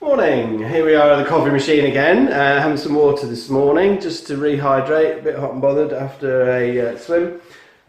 Morning, here we are at the coffee machine again, having some water this morning just to rehydrate, a bit hot and bothered after a swim.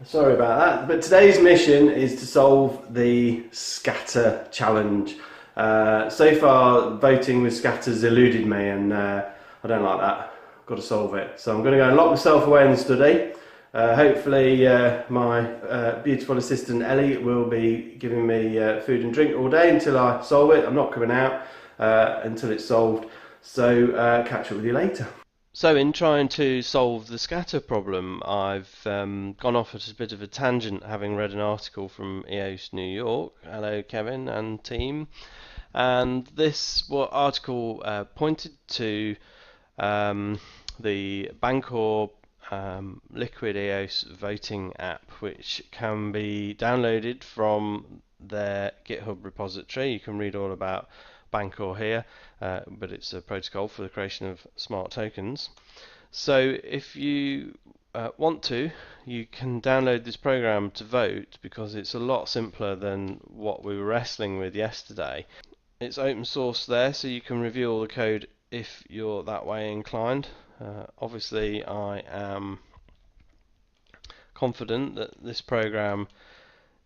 Sorry about that, but today's mission is to solve the scatter challenge. So far voting with scatters eluded me and I don't like that. I've got to solve it. So I'm going to go and lock myself away in the study. Hopefully my beautiful assistant Ellie will be giving me food and drink all day until I solve it. I'm not coming out until it's solved, so catch up with you later. So in trying to solve the scatter problem, I've gone off at a bit of a tangent, having read an article from EOS New York. Hello Kevin and team. And this article pointed to the Bancor Liquid EOS voting app, which can be downloaded from their GitHub repository. You can read all about Bancor here, but it's a protocol for the creation of smart tokens. So if you want to, you can download this program to vote, because it's a lot simpler than what we were wrestling with yesterday. It's open source there, so you can review all the code if you're that way inclined. Obviously I am confident that this program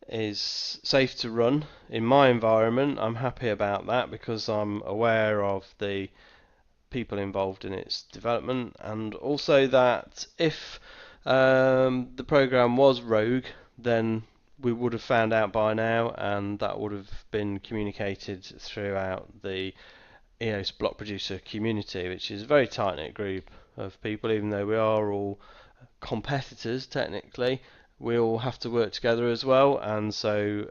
is safe to run in my environment. I'm happy about that because I'm aware of the people involved in its development, and also that if the program was rogue, then we would have found out by now, and that would have been communicated throughout the EOS Block Producer community, which is a very tight-knit group of people. Even though we are all competitors technically, we all have to work together as well, and so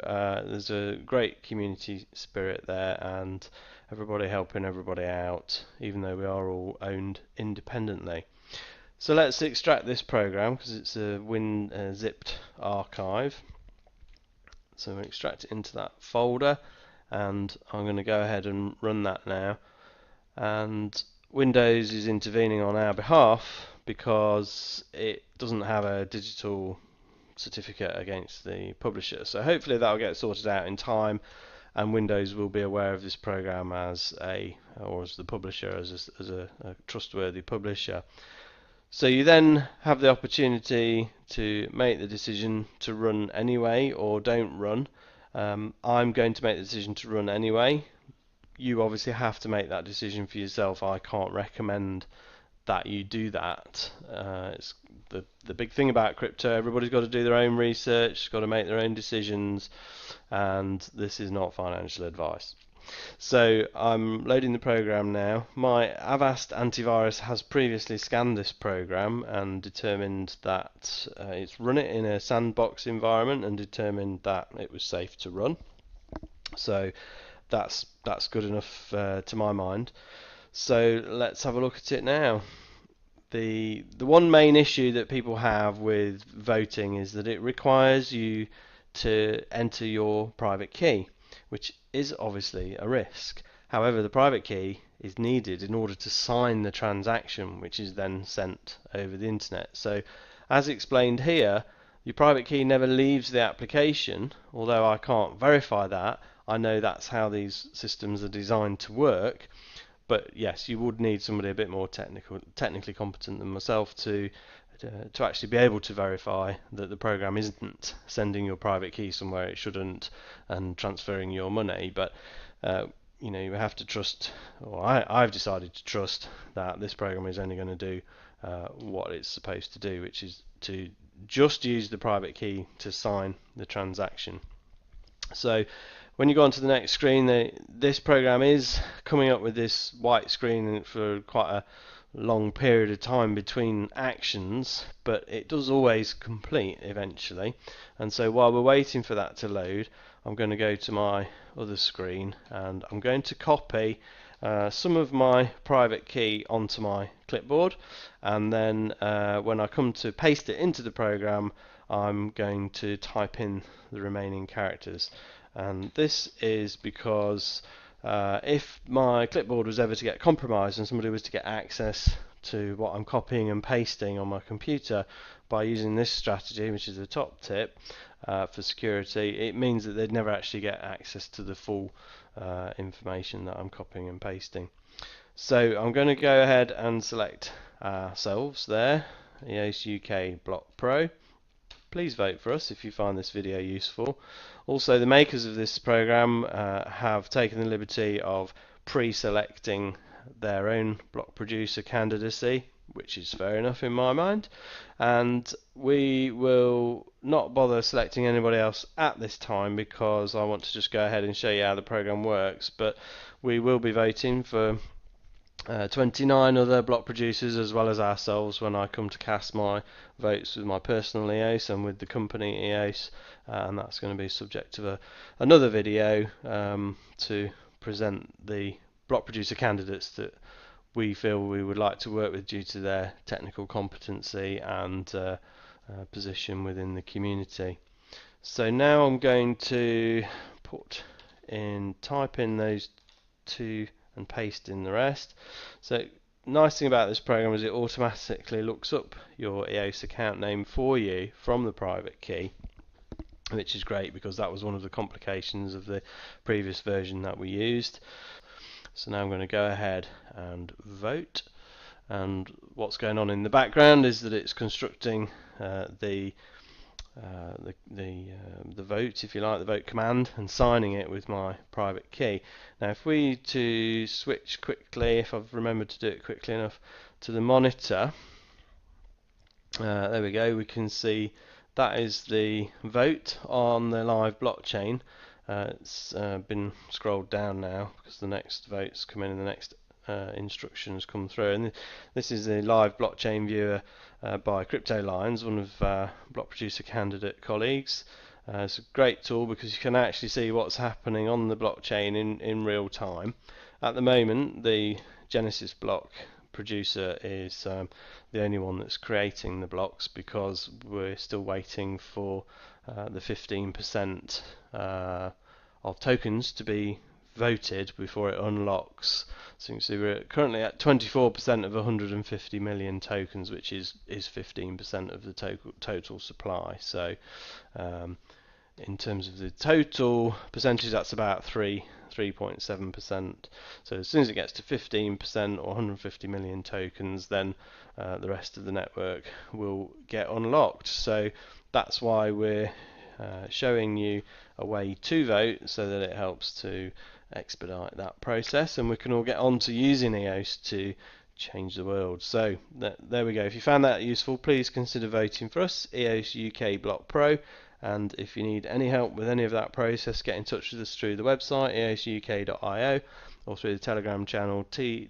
there's a great community spirit there, and everybody helping everybody out, even though we are all owned independently. So let's extract this program, because it's a zipped archive. So we'll extract it into that folder, and I'm going to go ahead and run that now. And Windows is intervening on our behalf because it doesn't have a digital certificate against the publisher. So hopefully that will get sorted out in time, and Windows will be aware of this program as the publisher, as a trustworthy publisher. So you then have the opportunity to make the decision to run anyway or don't run. I'm going to make the decision to run anyway. You obviously have to make that decision for yourself. I can't recommend that you do that. It's the big thing about crypto. Everybody's got to do their own research, got to make their own decisions, and this is not financial advice. So I'm loading the program now. My Avast antivirus has previously scanned this program and determined that it's run it in a sandbox environment and determined that it was safe to run. So that's good enough to my mind. So let's have a look at it now. The one main issue that people have with voting is that it requires you to enter your private key, which is obviously a risk. However, the private key is needed in order to sign the transaction, which is then sent over the internet. So as explained here, your private key never leaves the application. Although I can't verify that, I know that's how these systems are designed to work. But yes, you would need somebody a bit more technically competent than myself to actually be able to verify that the program isn't sending your private key somewhere it shouldn't and transferring your money. But you have to trust, or I've decided to trust, that this program is only going to do what it's supposed to do, which is to just use the private key to sign the transaction. So when you go on to the next screen, this program is coming up with this white screen for quite a long period of time between actions, but it does always complete eventually. And so while we're waiting for that to load, I'm going to go to my other screen and I'm going to copy some of my private key onto my clipboard, and then when I come to paste it into the program, I'm going to type in the remaining characters. And this is because if my clipboard was ever to get compromised and somebody was to get access to what I'm copying and pasting on my computer by using this strategy, which is the top tip for security, it means that they'd never actually get access to the full information that I'm copying and pasting. So I'm going to go ahead and select ourselves there, EOS UK Block Pro. Please vote for us if you find this video useful. Also, the makers of this program have taken the liberty of pre-selecting their own block producer candidacy, which is fair enough in my mind, and we will not bother selecting anybody else at this time because I want to just go ahead and show you how the program works. But we will be voting for 29 other block producers as well as ourselves when I come to cast my votes with my personal EOS and with the company EOS, and that's going to be subject to another video to present the block producer candidates that we feel we would like to work with due to their technical competency and position within the community. So now I'm going to type in those two and paste in the rest. So nice thing about this program is it automatically looks up your EOS account name for you from the private key, which is great because that was one of the complications of the previous version that we used. So now I'm going to go ahead and vote, and what's going on in the background is that it's constructing the vote, if you like, the vote command, and signing it with my private key. Now if we to switch quickly, if I've remembered to do it quickly enough, to the monitor, there we go, we can see that is the vote on the live blockchain. It's been scrolled down now because the next votes come in and the next instructions come through, and this is the live blockchain viewer by Crypto Lines, one of block producer candidate colleagues. It's a great tool because you can actually see what's happening on the blockchain in real time. At the moment, the Genesis block producer is the only one that's creating the blocks because we're still waiting for the 15% of tokens to be voted before it unlocks. So you can see we're currently at 24% of 150 million tokens, which is 15% of the total supply. So in terms of the total percentage, that's about 3.7%. So as soon as it gets to 15% or 150 million tokens, then the rest of the network will get unlocked. So that's why we're showing you a way to vote, so that it helps to expedite that process and we can all get on to using EOS to change the world. So there we go. If you found that useful, please consider voting for us, EOS UK Block Pro, and if you need any help with any of that process, get in touch with us through the website eosuk.io or through the Telegram channel t.me/EOSUK.